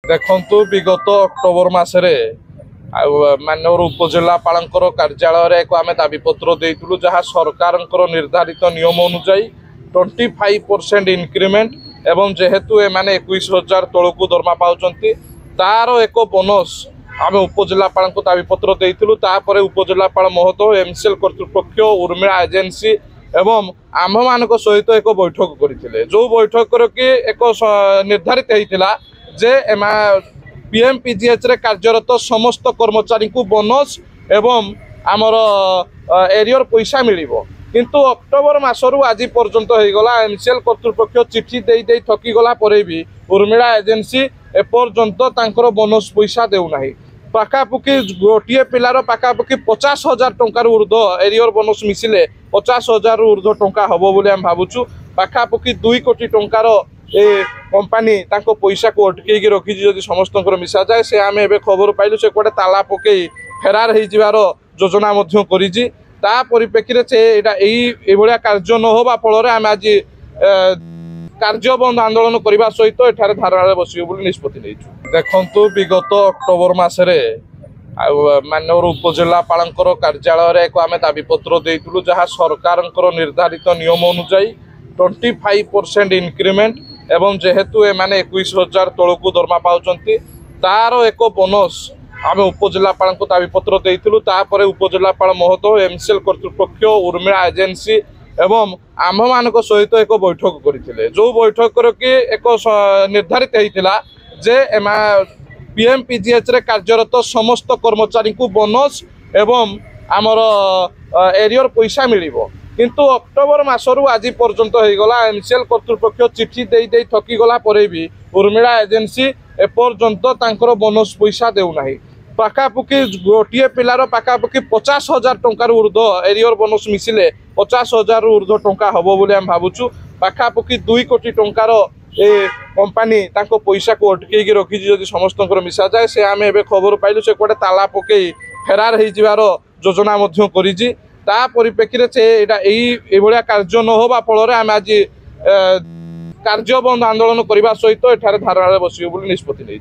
देखु विगत अक्टोबर मसरे माननीय उपजिलापाल कार्यालय एक आम दाबीपत्र देलु जहाँ सरकार निर्धारित नियम अनुजाई 25% इनक्रिमेंट एवं जेहेतु एमाने 21,000 तौक दरमा पाँच तार एक बोनस आम उपजिलापाल दाबीपत्र देलु। उपजिलापाल महोदय एमसीएल कर्तृपक्ष उर्मिला एजेन्सी एवं आम मान सहित एक बैठक करते जो बैठक कि एक निर्धारित होता जे पीएमपीजीएच रे कार्यरत समस्त कर्मचारी को बोनस एवं आमर एरियर पैसा मिलिबो किंतु अक्टोबर मासरू आज पर्यंत हो गला एमसीएल कर्तृपक्ष चिठी दे दे थकी गला परे भी उर्मिला एजेन्सी एपर्यंत तांकर बोनस पैसा देउना पाखापुखी गोटे पिलार पाखापुखी 50,000 टंकार ऊर्ध एरियर बोनस मिसिले 50,000 ऊर्ध टंका हम बोली आम भावुचु पाखापुखी 2 कोटी टंकार ए कंपानी तांको पैसा को अटकई रखी जदि समस्त मिसा जाए से आम एवं खबर पाइलु से कड़े ताला पकई फेरार हो योजना परिप्रेक्षी से यहाँ कार्य न होगा फल आम आज कार्य बंद आंदोलन करने सहित एठारे धारणा बसबू निष्पत्ति नहीं। देखु विगत अक्टोबर मसरे माननीय उपजिलापाल कार्यालय एक आम दाबीपत्र देलु जहाँ सरकार निर्धारित नियम अनुजाई 25% इनक्रिमेंट एवं जेहेतु एमाने 21,000 तौक दरमा पाँच तार एक बोनस आम उपजिलापाल दाबीपत्र देलु। उपजिलापाल महोदय एमसीएल कर्तृपक्ष उर्मिला एजेन्सी एवं आम मान सहित एक बैठक करते जो बैठक कि एक निर्धारित होता जे पीएमपीजीएच रे कार्यरत समस्त कर्मचारी को बोनस एवं आमर एरियर पैसा मिलिबो किंतु अक्टोबर मासरू आज पर्यंत हो गला एमसीएल कर्तृपक्ष चिठी दे दे थकी गला परे भी उर्मिला एजेन्सी एपर्यंत तांकर बोनस पैसा देउना पाखापुखी गोटे पिलार पाखापुखी 50,000 टंकार ऊर्ध एरियर बोनस मिसिले 50,000 ऊर्ध टंका हम बोली आम भावुचु पाखापुखी 2 कोटी टंकार ए कंपानी तांको पैसा को अटकई रखी जदि समस्त मिसा जाए से आम एवं खबर पाइलु से कड़े ताला पकई फेरार हो योजना करी परिप्रेक्षी से यहाँ कार्य न होगा फल आम आज कार्य बंद आंदोलन करने सहित एठारे धारणा बसबू निष्पत्ति नहीं।